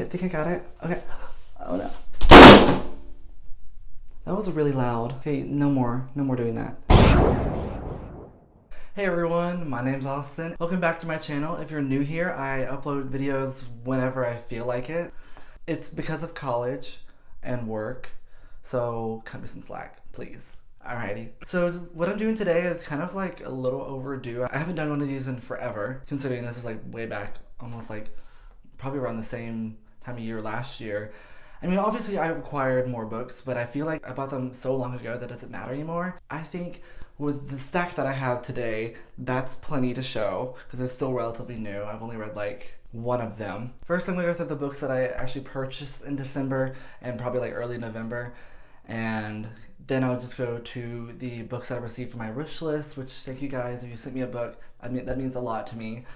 think I got it. Okay. Oh no. That was really loud. Okay, no more doing that. Hey everyone, my name's Austin. Welcome back to my channel. If you're new here, I upload videos whenever I feel like it. It's because of college and work, so cut me some slack, please. Alrighty. So what I'm doing today is kind of like a little overdue. I haven't done one of these in forever, considering this was like way back, almost like probably around the same time of year last year. I mean, obviously I acquired more books, but I feel like I bought them so long ago that it doesn't matter anymore. I think with the stack that I have today, that's plenty to show, because they're still relatively new. I've only read like one of them. First, I'm gonna go through the books that I actually purchased in December and probably like early November. And then I'll just go to the books that I received from my wish list, which thank you guys if you sent me a book. I mean, that means a lot to me.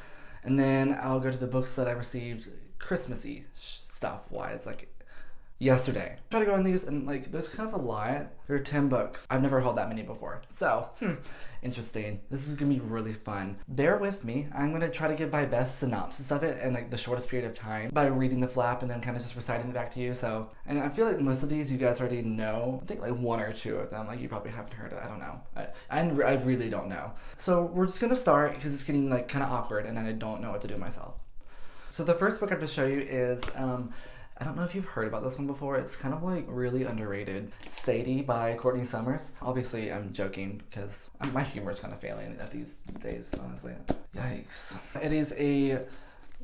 And then I'll go to the books that I received Christmassy stuff-wise, like yesterday. Try to go on these, and like there's kind of a lot. There are 10 books. I've never held that many before. So, interesting. This is gonna be really fun. Bear with me. I'm gonna try to give my best synopsis of it in like the shortest period of time by reading the flap and then kind of just reciting it back to you. So, and I feel like most of these you guys already know. I think like one or two of them, like you probably haven't heard of. I don't know. I really don't know. So we're just gonna start because it's getting like kind of awkward and I don't know what to do myself. So the first book I have to show you is, I don't know if you've heard about this one before. It's kind of like really underrated. Sadie by Courtney Summers. Obviously, I'm joking because my humor is kind of failing at these days, honestly. Yikes. It is a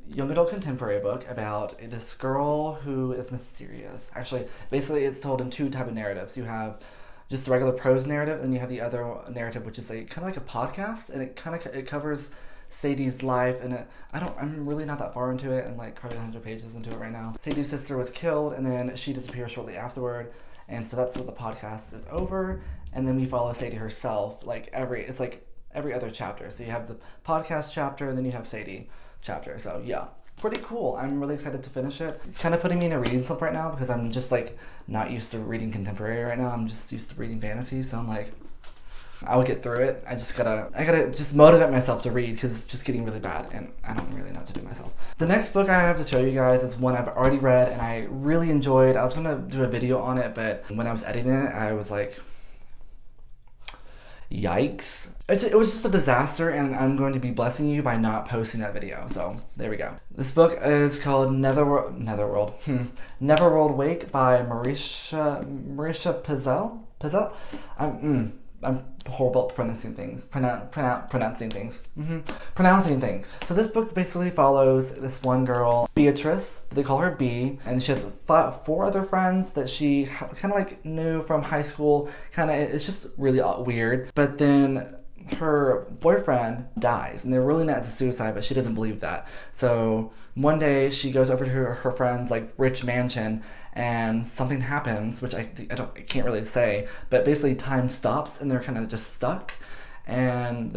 young adult contemporary book about this girl who is mysterious. Actually, basically it's told in two types of narratives. You have just the regular prose narrative, and you have the other narrative, which is a kind of like a podcast, and it covers Sadie's life, and I'm really not that far into it. I'm like probably 100 pages into it right now. Sadie's sister was killed, and then she disappears shortly afterward, and so that's what the podcast is over. And then we follow Sadie herself, like every other chapter. So you have the podcast chapter, and then you have Sadie chapter. So yeah, pretty cool. I'm really excited to finish it. It's kind of putting me in a reading slump right now because I'm just like not used to reading contemporary right now. I'm just used to reading fantasy, so I'm like, I will get through it. I gotta just motivate myself to read because it's just getting really bad and I don't really know what to do myself. The next book I have to show you guys is one I've already read and I really enjoyed. I was gonna do a video on it, but when I was editing it, I was like, yikes. It was just a disaster, and I'm going to be blessing you by not posting that video. So there we go. This book is called Neverworld Wake by Marisha Pezzel. I'm horrible at pronouncing things. Pronouncing things. So this book basically follows this one girl, Beatrice. They call her B, and she has four other friends that she kind of like knew from high school. It's just really weird. But then her boyfriend dies, and they're ruling that as a suicide, but she doesn't believe that. So one day she goes over to her friend's like rich mansion, and something happens, which I can't really say, but basically time stops and they're kind of just stuck, and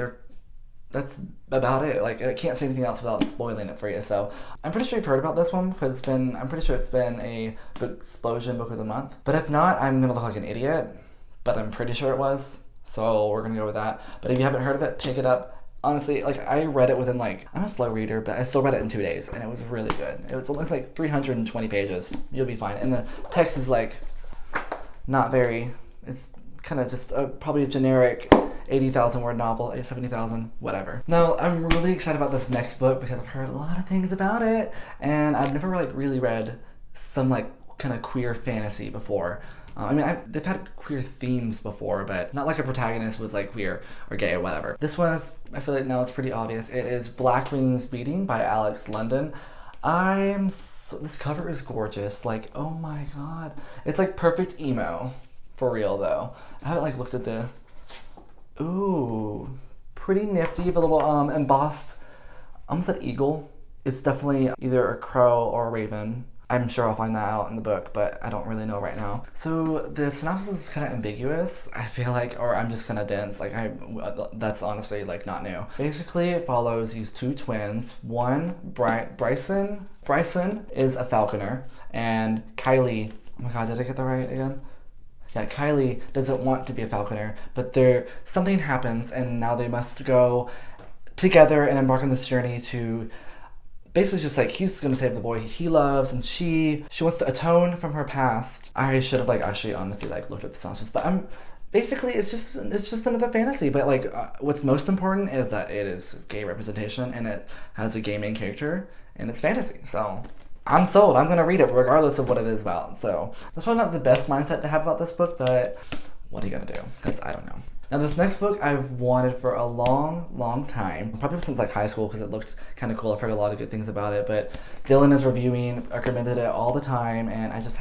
that's about it. Like I can't say anything else without spoiling it for you. So I'm pretty sure you've heard about this one because I'm pretty sure it's been a book explosion book of the month. But if not, I'm gonna look like an idiot, but I'm pretty sure it was. So we're gonna go with that. But if you haven't heard of it, pick it up. Honestly, like I read it within I'm a slow reader, but I still read it in 2 days, and it was really good. It was only like 320 pages. You'll be fine. And the text is like not very. It's kind of just probably a generic 80,000 word novel, 70,000, whatever. Now I'm really excited about this next book because I've heard a lot of things about it, and I've never like really read some like kind of queer fantasy before. I mean, they've had queer themes before, but not like a protagonist was like queer or gay or whatever. This one is, I feel like now it's pretty obvious. It is Black Wings Beating by Alex London. This cover is gorgeous. Like, oh my god. It's like perfect emo. For real though. I haven't like looked at the, ooh, pretty nifty, but a little embossed, I almost said eagle. It's definitely either a crow or a raven. I'm sure I'll find that out in the book, but I don't really know right now. So the synopsis is kind of ambiguous, I feel like, or I'm just kind of dense. Like that's honestly like not new. Basically, it follows these two twins. One, Bryson is a falconer, and Kylie, oh my god, did I get that right again? Yeah, Kylie doesn't want to be a falconer, but something happens, and now they must go together and embark on this journey to basically just like he's gonna save the boy he loves, and she wants to atone from her past. I should have like actually honestly like looked at the synopsis, but basically it's just another fantasy. But like what's most important is that it is gay representation and it has a gay main character and it's fantasy. So I'm sold. I'm gonna read it regardless of what it is about. So that's probably not the best mindset to have about this book, but what are you gonna do? Because I don't know. Now this next book I've wanted for a long time, probably since like high school because it looked kind of cool. I've heard a lot of good things about it, but Dylan is reviewing, recommended it all the time, and I just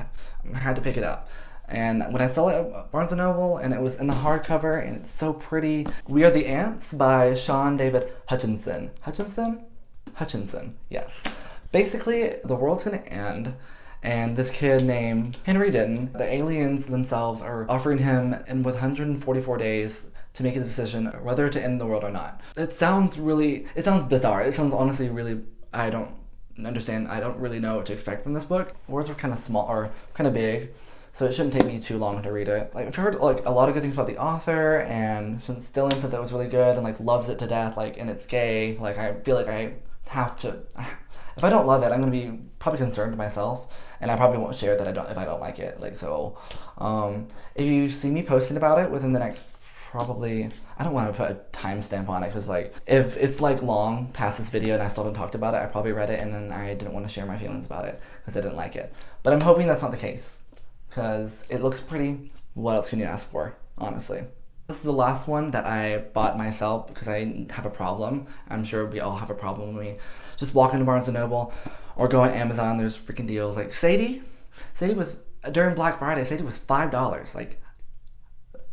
had to pick it up. And when I saw it at Barnes & Noble, and it was in the hardcover, and it's so pretty. We Are the Ants by Sean David Hutchinson. Hutchinson, yes. Basically, the world's gonna end, and this kid named Henry Denton, the aliens themselves are offering him in with 144 days to make a decision whether to end the world or not. It sounds bizarre. It sounds honestly really, I don't understand. I don't really know what to expect from this book. Words are kind of small or kind of big, so it shouldn't take me too long to read it. Like I've heard like a lot of good things about the author, and since Dylan said that was really good and like loves it to death, like and it's gay, like I feel like I have to. If I don't love it, I'm gonna be probably concerned myself, and I probably won't share that if I don't like it. Like so, if you see me posting about it within the next probably, I don't want to put a timestamp on it because like if it's like long past this video and I still haven't talked about it, I probably read it and then I didn't want to share my feelings about it because I didn't like it. But I'm hoping that's not the case because it looks pretty. What else can you ask for, honestly? This is the last one that I bought myself because I have a problem. I'm sure we all have a problem when we just walk into Barnes & Noble or go on Amazon. There's freaking deals. Like Sadie was, during Black Friday, Sadie was $5. Like,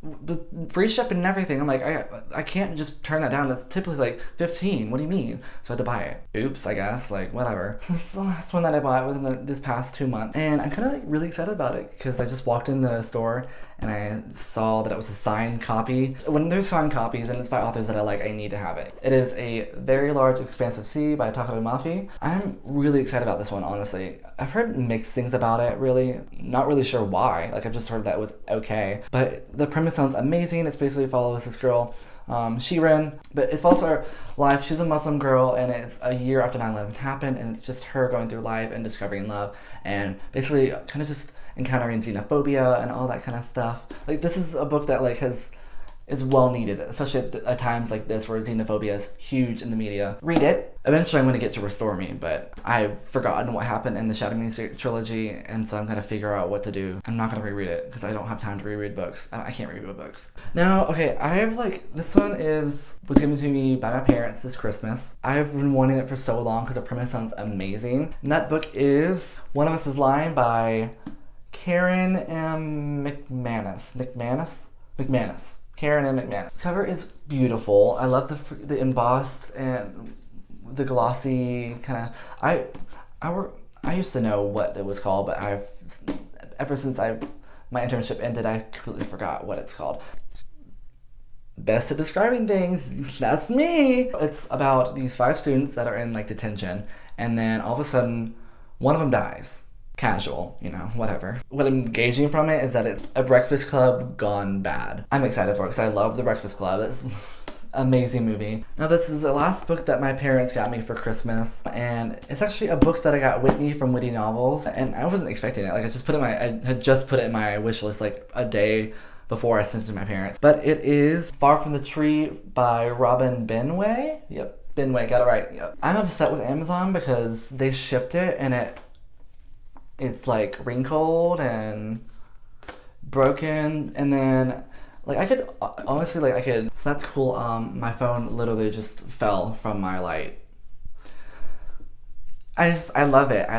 the free shipping and everything. I'm like, I can't just turn that down. It's typically like $15. What do you mean? So I had to buy it. Oops, I guess. Like, whatever. This is the last one that I bought within this past 2 months. And I'm kind of like really excited about it because I just walked in the store and I saw that it was a signed copy. When there's signed copies and it's by authors that I like, I need to have it. It is A Very Large Expansive Sea by Takao Mafi. I'm really excited about this one, honestly. I've heard mixed things about it, really. Not really sure why. Like, I've just heard that it was okay. But the premise sounds amazing. It's basically follows this girl, Shirin, but it follows her life. She's a Muslim girl, and it's a year after 9/11 happened, and it's just her going through life and discovering love, and basically kind of just encountering xenophobia and all that kind of stuff. Like, this is a book that like is well needed, especially at times like this where xenophobia is huge in the media. Read it. Eventually I'm going to get to Restore Me, but I've forgotten what happened in the Shadow Me trilogy, and so I'm going to figure out what to do. I'm not going to reread it because I don't have time to reread books. I can't reread books. Now, okay, I have like, this one was given to me by my parents this Christmas. I've been wanting it for so long because the premise sounds amazing. And that book is One of Us is Lying by Karen M. McManus. Karen M. McManus. The cover is beautiful. I love the embossed and the glossy kind of. I used to know what it was called, but ever since my internship ended, I completely forgot what it's called. Best at describing things, that's me. It's about these 5 students that are in like detention, and then all of a sudden, one of them dies. Casual, you know, whatever. What I'm gauging from it is that it's a Breakfast Club gone bad. I'm excited for it because I love The Breakfast Club. It's an amazing movie. Now, this is the last book that my parents got me for Christmas, and it's actually a book that I got Whitney from Witty Novels, and I wasn't expecting it. Like, I had just put it in my wish list like a day before I sent it to my parents. But it is Far from the Tree by Robin Benway. Yep, Benway, got it right. Yep. I'm upset with Amazon because they shipped it and it's like wrinkled and broken, and then like I could honestly so that's cool. My phone literally just fell from my light. I love it.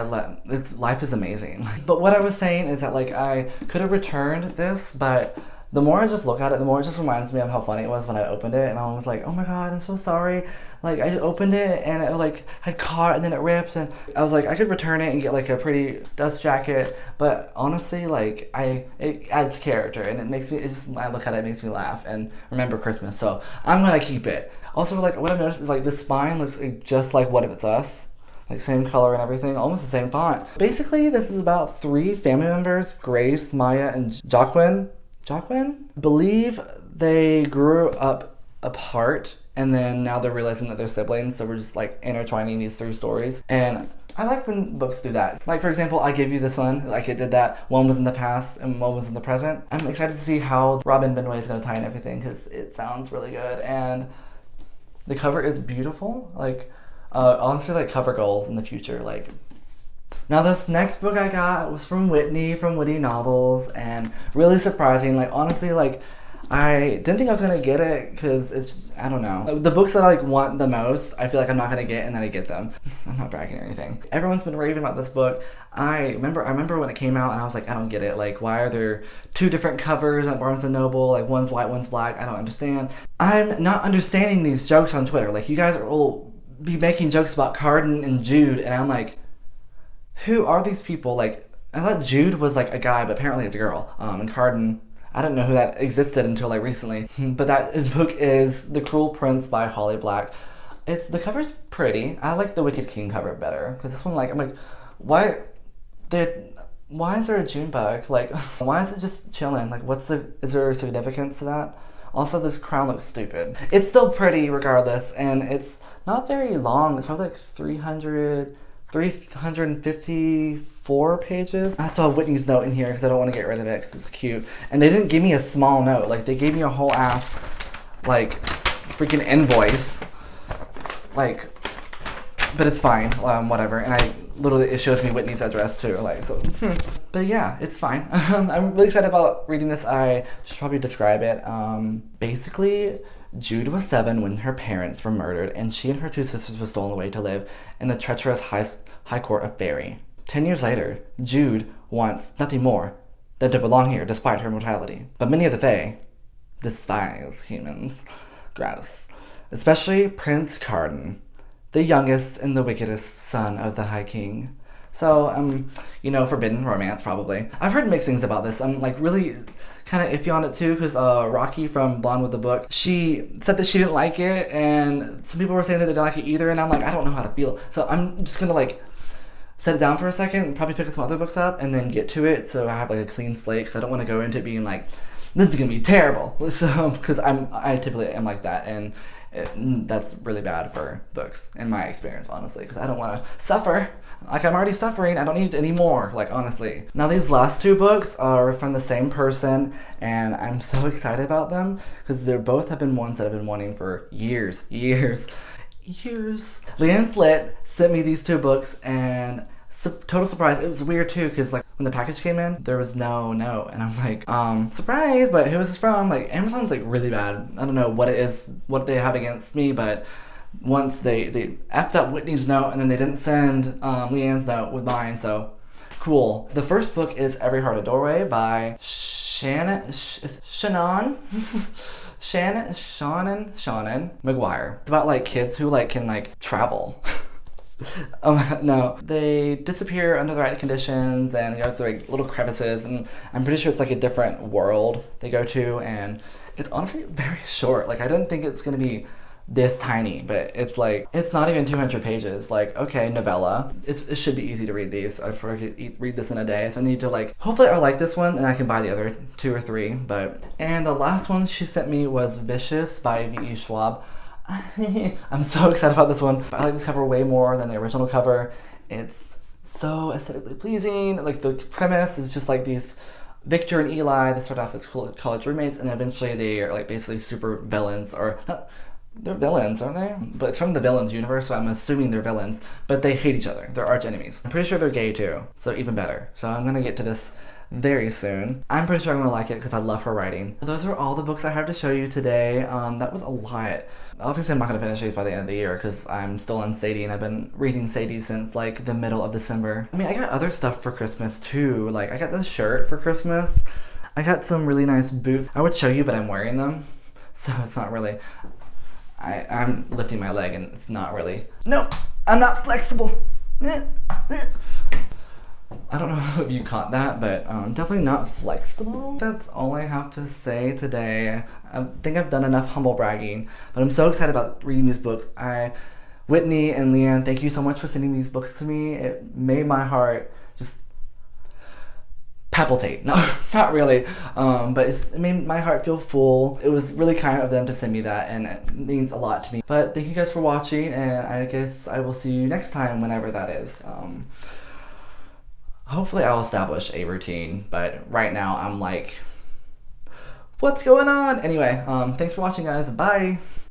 Life is amazing. But what I was saying is that like I could have returned this, but the more I just look at it, the more it just reminds me of how funny it was when I opened it, and I was like, oh my god, I'm so sorry. Like, I opened it and it like had caught and then it ripped, and I was like, I could return it and get like a pretty dust jacket, but honestly, like it adds character, and it makes me, when I look at it, it makes me laugh and remember Christmas, so I'm gonna keep it. Also, like, what I've noticed is like the spine looks just like What If It's Us. Like, same color and everything, almost the same font. Basically, this is about 3 family members, Grace, Maya, and Joaquin. Believe they grew up apart and then now they're realizing that they're siblings, so we're just like intertwining these 3 stories. And I like when books do that. Like, for example, I Give You This One, like it did that. One was in the past and one was in the present. I'm excited to see how Robin Benway is going to tie in everything, because it sounds really good, and the cover is beautiful. Like, honestly, like cover goals in the future, like. Now this next book I got was from Whitney, from Whitney Novels, and really surprising. Like, honestly, like, I didn't think I was gonna get it, because it's, I don't know. The books that I like want the most, I feel like I'm not gonna get, and then I get them. I'm not bragging or anything. Everyone's been raving about this book. I remember when it came out, and I was like, I don't get it. Like, why are there 2 different covers at Barnes & Noble? Like, one's white, one's black. I don't understand. I'm not understanding these jokes on Twitter. Like, you guys will be making jokes about Cardan and Jude, and I'm like, who are these people? Like, I thought Jude was like a guy, but apparently it's a girl. And Cardan, I didn't know who that existed until like recently. But that book is The Cruel Prince by Holly Black. The cover's pretty. I like the Wicked King cover better, because this one, like, I'm like, why is there a June bug? Like, why is it just chilling? Like, is there a significance to that? Also, this crown looks stupid. It's still pretty regardless, and it's not very long. It's probably like 354 pages. I still have Whitney's note in here because I don't want to get rid of it because it's cute. And they didn't give me a small note. Like, they gave me a whole ass, like, freaking invoice. Like, but it's fine. Whatever. And it shows me Whitney's address too. Like, so. But yeah, it's fine. I'm really excited about reading this. I should probably describe it. Basically, Jude was 7 when her parents were murdered, and she and her 2 sisters were stolen away to live in the treacherous high court of Fairy. 10 years later, Jude wants nothing more than to belong here despite her mortality. But many of the Fae despise humans. Gross. Especially Prince Cardan, the youngest and the wickedest son of the High King. So, forbidden romance, probably. I've heard mixed things about this. I'm, like, really kind of iffy on it, too, because Rocky from Blonde with the Book, she said that she didn't like it, and some people were saying that they didn't like it either, and I'm like, I don't know how to feel. So I'm just gonna, like, set it down for a second and probably pick some other books up and then get to it, so I have, like, a clean slate, because I don't want to go into it being like, this is gonna be terrible. So, because I typically am like that, and that's really bad for books, in my experience, honestly, because I don't want to suffer. Like, I'm already suffering. I don't need any more, like, honestly. Now, these last 2 books are from the same person, and I'm so excited about them, because they both have been ones that I've been wanting for years. Leanne Slitt sent me these 2 books, and total surprise. It was weird, too, because, like, when the package came in, there was no note, and I'm like, surprise, but who is this from? Like, Amazon's, like, really bad. I don't know what it is, what they have against me, but once they effed up Whitney's note, and then they didn't send Leanne's note with mine, so cool. The first book is Every Heart a Doorway by Shannon McGuire. It's about, like, kids who, like, can, like, travel. No, they disappear under the right conditions and go through, like, little crevices, and I'm pretty sure it's, like, a different world they go to, and it's honestly very short. Like, I didn't think it's gonna be this tiny, but it's like, it's not even 200 pages. Like, okay, novella. It should be easy to read these. I could read this in a day, so I need to, like, hopefully I like this one and I can buy the other 2 or 3, and the last one she sent me was Vicious by V.E. Schwab. I'm so excited about this one. I like this cover way more than the original cover. It's so aesthetically pleasing. Like, the premise is just like these Victor and Eli, they start off as college roommates, and eventually they are, like, basically super villains, or they're villains, aren't they? But it's from the Villains universe, so I'm assuming they're villains, but they hate each other. They're arch enemies. I'm pretty sure they're gay too, so even better. So I'm gonna get to this very soon. I'm pretty sure I'm gonna like it because I love her writing. Those are all the books I have to show you today. That was a lot. Obviously, I'm not gonna finish these by the end of the year because I'm still on Sadie, and I've been reading Sadie since, like, the middle of December. I mean, I got other stuff for Christmas too. Like, I got this shirt for Christmas. I got some really nice boots. I would show you, but I'm wearing them, so it's not really. I'm lifting my leg, and it's not really. No, I'm not flexible. I don't know if you caught that, but definitely not flexible. That's all I have to say today. I think I've done enough humble bragging, but I'm so excited about reading these books. Whitney and Leanne, thank you so much for sending these books to me. It made my heart just palpitate. No, not really. But it made my heart feel full. It was really kind of them to send me that, and it means a lot to me. But thank you guys for watching, and I guess I will see you next time, whenever that is. Hopefully I'll establish a routine, but right now I'm like, what's going on? Anyway, thanks for watching, guys. Bye.